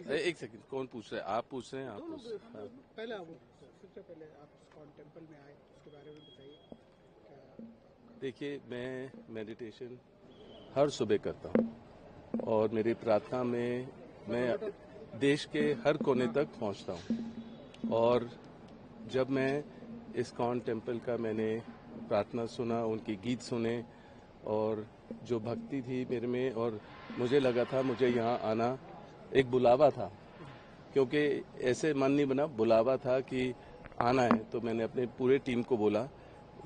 एक सेकंड, कौन पूछ रहा है? आप पूछ रहे हैं? आप पूछ रहे हैं? पहले आप सबसे पहले आप इस्कॉन टेम्पल में आए, उसके बारे में बताइए क्या। देखिए, मैं मेडिटेशन हर सुबह करता हूँ और मेरी प्रार्थना में मैं देश के हर कोने तक पहुँचता हूँ। और जब मैं इस्कॉन टेम्पल का मैंने प्रार्थना सुना, उनके गीत सुने और जो भक्ति थी मेरे में, और मुझे लगा था मुझे यहाँ आना एक बुलावा था, क्योंकि ऐसे मन नहीं बना, बुलावा था कि आना है। तो मैंने अपने पूरे टीम को बोला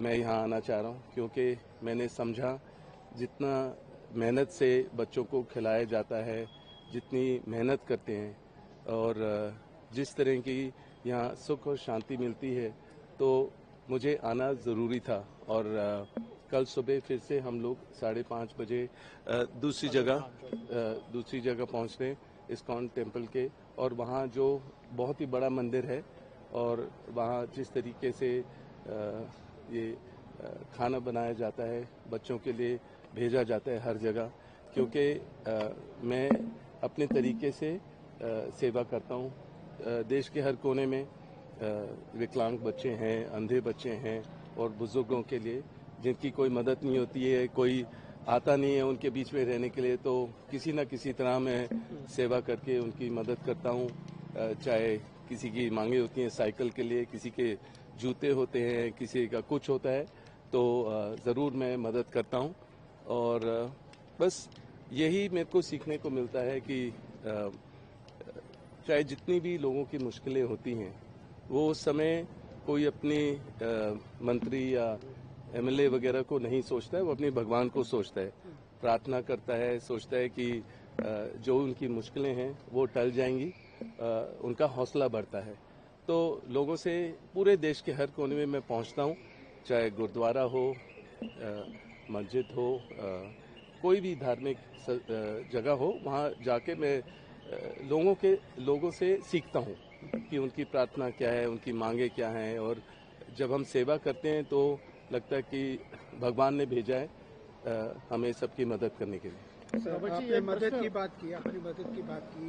मैं यहाँ आना चाह रहा हूँ, क्योंकि मैंने समझा जितना मेहनत से बच्चों को खिलाया जाता है, जितनी मेहनत करते हैं और जिस तरह की यहाँ सुख और शांति मिलती है, तो मुझे आना ज़रूरी था। और कल सुबह फिर से हम लोग 5:30 बजे दूसरी जगह पहुँच रहे हैं इस्कॉन टेम्पल के, और वहाँ जो बहुत ही बड़ा मंदिर है और वहाँ जिस तरीके से ये खाना बनाया जाता है, बच्चों के लिए भेजा जाता है हर जगह, क्योंकि मैं अपने तरीके से सेवा करता हूँ। देश के हर कोने में विकलांग बच्चे हैं, अंधे बच्चे हैं और बुजुर्गों के लिए जिनकी कोई मदद नहीं होती है, कोई आता नहीं है उनके बीच में रहने के लिए, तो किसी न किसी तरह मैं सेवा करके उनकी मदद करता हूँ। चाहे किसी की मांगे होती हैं साइकिल के लिए, किसी के जूते होते हैं, किसी का कुछ होता है, तो ज़रूर मैं मदद करता हूँ। और बस यही मेरे को सीखने को मिलता है कि चाहे जितनी भी लोगों की मुश्किलें होती हैं, वो उस समय कोई अपनी मंत्री या एमएलए वगैरह को नहीं सोचता है, वो अपने भगवान को सोचता है, प्रार्थना करता है, सोचता है कि जो उनकी मुश्किलें हैं वो टल जाएंगी, उनका हौसला बढ़ता है। तो लोगों से पूरे देश के हर कोने में मैं पहुंचता हूं, चाहे गुरुद्वारा हो, मस्जिद हो, कोई भी धार्मिक जगह हो, वहां जाके मैं लोगों से सीखता हूं कि उनकी प्रार्थना क्या है, उनकी मांगे क्या हैं। और जब हम सेवा करते हैं तो लगता है कि भगवान ने भेजा है हमें सबकी मदद करने के लिए। सर, आपने मदद की बात की, अपनी मदद की बात की।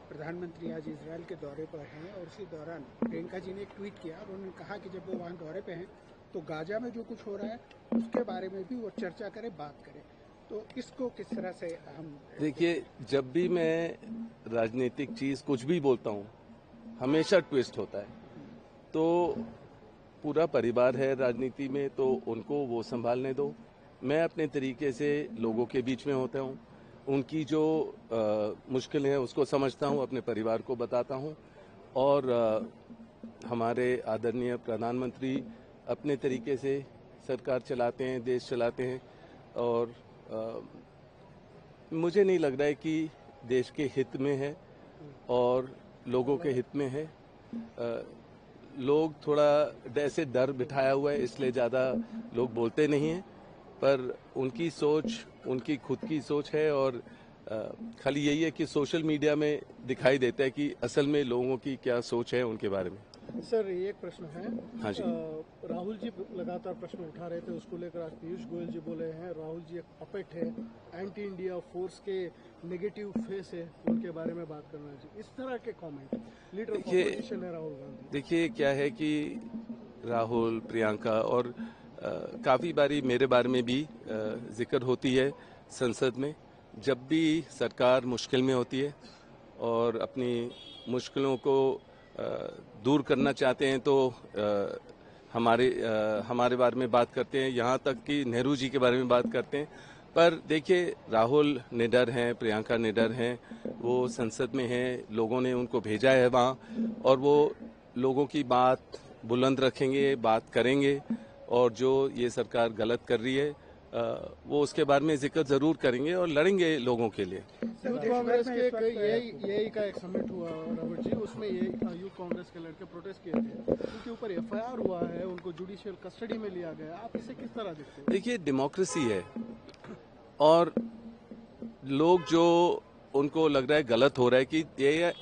प्रधानमंत्री आज इजराइल के दौरे पर हैं और उसी दौरान प्रियंका जी ने एक ट्वीट किया और उन्होंने कहा कि जब वो वहाँ दौरे पे हैं तो गाजा में जो कुछ हो रहा है उसके बारे में भी वो चर्चा करें, बात करें। तो इसको किस तरह से हम देखिए, जब भी मैं राजनीतिक चीज कुछ भी बोलता हूँ हमेशा ट्विस्ट होता है। तो पूरा परिवार है राजनीति में, तो उनको वो संभालने दो। मैं अपने तरीके से लोगों के बीच में होता हूँ, उनकी जो मुश्किलें हैं उसको समझता हूँ, अपने परिवार को बताता हूँ। और हमारे आदरणीय प्रधानमंत्री अपने तरीके से सरकार चलाते हैं, देश चलाते हैं, और मुझे नहीं लग रहा है कि देश के हित में है और लोगों के हित में है। लोग थोड़ा ऐसे डर बिठाया हुआ है, इसलिए ज़्यादा लोग बोलते नहीं हैं, पर उनकी सोच उनकी खुद की सोच है। और खाली यही है कि सोशल मीडिया में दिखाई देता है कि असल में लोगों की क्या सोच है उनके बारे में। सर, ये एक प्रश्न है। हाँ जी। राहुल जी लगातार प्रश्न उठा रहे थे, उसको लेकर आज पीयूष गोयल जी बोले हैं राहुल जी एक पपेट है, एंटी इंडिया फोर्स के नेगेटिव फेस है, उनके बारे में बात करना चाहिए। इस तरह के कमेंट लीडर ऑफ ऑपोजिशन है राहुल गांधी। देखिए, क्या है कि राहुल, प्रियंका और काफ़ी बारी मेरे बारे में भी जिक्र होती है संसद में। जब भी सरकार मुश्किल में होती है और अपनी मुश्किलों को दूर करना चाहते हैं तो हमारे बारे में बात करते हैं, यहाँ तक कि नेहरू जी के बारे में बात करते हैं। पर देखिए, राहुल निडर हैं, प्रियंका निडर हैं, वो संसद में हैं, लोगों ने उनको भेजा है वहाँ, और वो लोगों की बात बुलंद रखेंगे, बात करेंगे, और जो ये सरकार गलत कर रही है वो उसके बारे में जिक्र जरूर करेंगे और लड़ेंगे लोगों के लिए। यूथ कांग्रेस के यही का एक समिट हुआ रॉबर्ट जी, उसमें यूथ कांग्रेस के लड़के प्रोटेस्ट किए थे, उनके ऊपर एफआईआर हुआ है, उनको जुडिशियल कस्टडी में लिया गया। आप इसे किस तरह देखते हैं? देखिए, डेमोक्रेसी है और लोग जो उनको लग रहा है गलत हो रहा है कि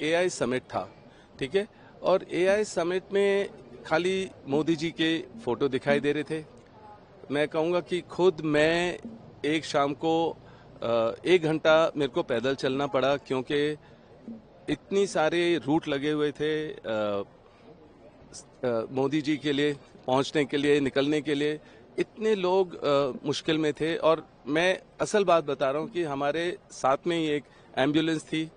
एआई समिट था, ठीक है, और एआई समिट में खाली मोदी जी के फोटो दिखाई दे रहे थे। मैं कहूँगा कि खुद मैं एक शाम को 1 घंटा मेरे को पैदल चलना पड़ा, क्योंकि इतनी सारे रूट लगे हुए थे मोदी जी के लिए पहुंचने के लिए, निकलने के लिए। इतने लोग मुश्किल में थे और मैं असल बात बता रहा हूं कि हमारे साथ में ही एक एम्बुलेंस थी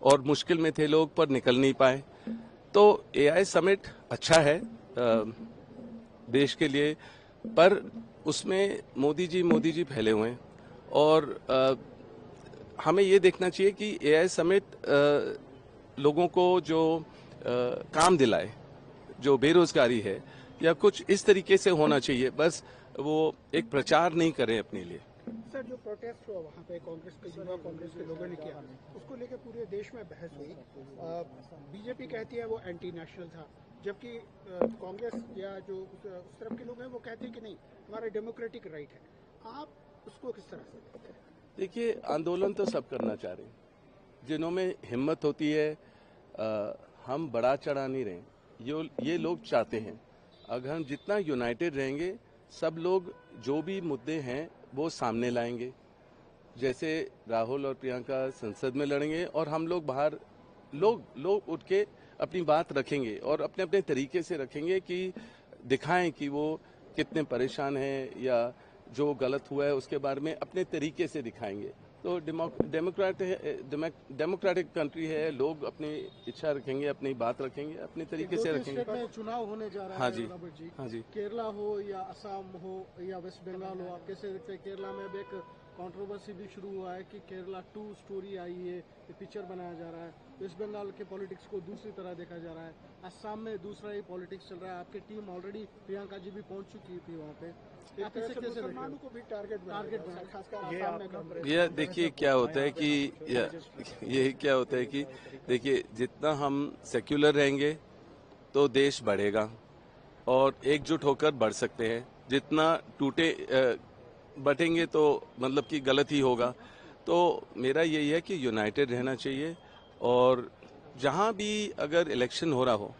और मुश्किल में थे लोग पर निकल नहीं पाए। तो एआई समिट अच्छा है देश के लिए, पर उसमें मोदी जी फैले हुए हैं और हमें ये देखना चाहिए कि एआई समिट लोगों को जो काम दिलाए, जो बेरोजगारी है या कुछ इस तरीके से होना चाहिए, बस वो एक प्रचार नहीं करें अपने लिए। सर, जो प्रोटेस्ट हुआ वहाँ पे कांग्रेस के युवा कांग्रेस के लोगों ने किया, उसको लेकर पूरे देश में बहस हुई। बीजेपी कहती है वो एंटी नेशनल था, जबकि कांग्रेस या जो उस तरफ के लोग हैं वो कहते हैं कि नहीं, हमारा डेमोक्रेटिक राइट है। आप उसको किस तरह से देखते हैं? देखिए, आंदोलन तो सब करना चाह रहे हैं, जिन्हों में हिम्मत होती है। हम बड़ा चढ़ा नहीं रहे, ये लोग चाहते हैं। अगर हम जितना यूनाइटेड रहेंगे, सब लोग जो भी मुद्दे हैं वो सामने लाएंगे। जैसे राहुल और प्रियंका संसद में लड़ेंगे और हम लोग बाहर लोग उठ के अपनी बात रखेंगे और अपने अपने तरीके से रखेंगे कि दिखाएं कि वो कितने परेशान हैं या जो गलत हुआ है उसके बारे में अपने तरीके से दिखाएंगे। तो डेमोक्रेटिक कंट्री है, लोग अपनी इच्छा रखेंगे, अपनी बात रखेंगे, अपने तरीके से रखेंगे। में चुनाव होने जा रहा है। हाँ जी, हाँ जी। केरला हो या असम हो या वेस्ट बंगाल हो, आप कैसे देखते हैं? केरला में अब एक कंट्रोवर्सी भी शुरू हुआ है कि केरला 2 स्टोरी आई है, ये पिक्चर बनाया जा रहा है। वेस्ट बंगाल के पॉलिटिक्स को दूसरी तरह देखा जा रहा है, असम में दूसरा ही पॉलिटिक्स चल रहा है। आपकी टीम ऑलरेडी, प्रियंका जी भी पहुंच चुकी थी वहाँ पे। मुसलमानों को भी टारगेट खासकर ये देखिए क्या होता है कि ये क्या होता है कि देखिए, जितना हम सेक्युलर रहेंगे तो देश बढ़ेगा और एकजुट होकर बढ़ सकते हैं। जितना टूटे बटेंगे तो मतलब कि गलत ही होगा। तो मेरा यही है कि यूनाइटेड रहना चाहिए और जहां भी अगर इलेक्शन हो रहा हो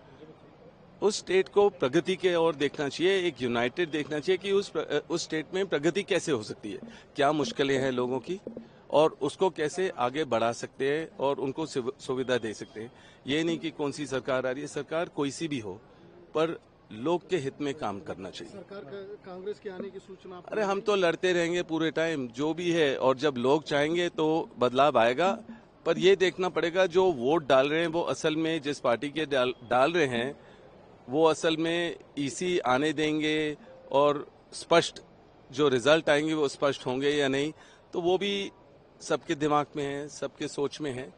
उस स्टेट को प्रगति के ओर देखना चाहिए, एक यूनाइटेड देखना चाहिए कि उस स्टेट में प्रगति कैसे हो सकती है, क्या मुश्किलें हैं लोगों की और उसको कैसे आगे बढ़ा सकते हैं और उनको सुविधा दे सकते हैं। ये नहीं कि कौन सी सरकार आ रही है, सरकार कोई सी भी हो, पर लोग के हित में काम करना चाहिए। सरकार कांग्रेस के आने की सूचना? अरे हम तो लड़ते रहेंगे पूरे टाइम जो भी है, और जब लोग चाहेंगे तो बदलाव आएगा। पर ये देखना पड़ेगा जो वोट डाल रहे हैं वो असल में जिस पार्टी के डाल रहे हैं वो असल में ईसी आने देंगे और स्पष्ट जो रिजल्ट आएंगे वो स्पष्ट होंगे या नहीं, तो वो भी सबके दिमाग में है, सबके सोच में है।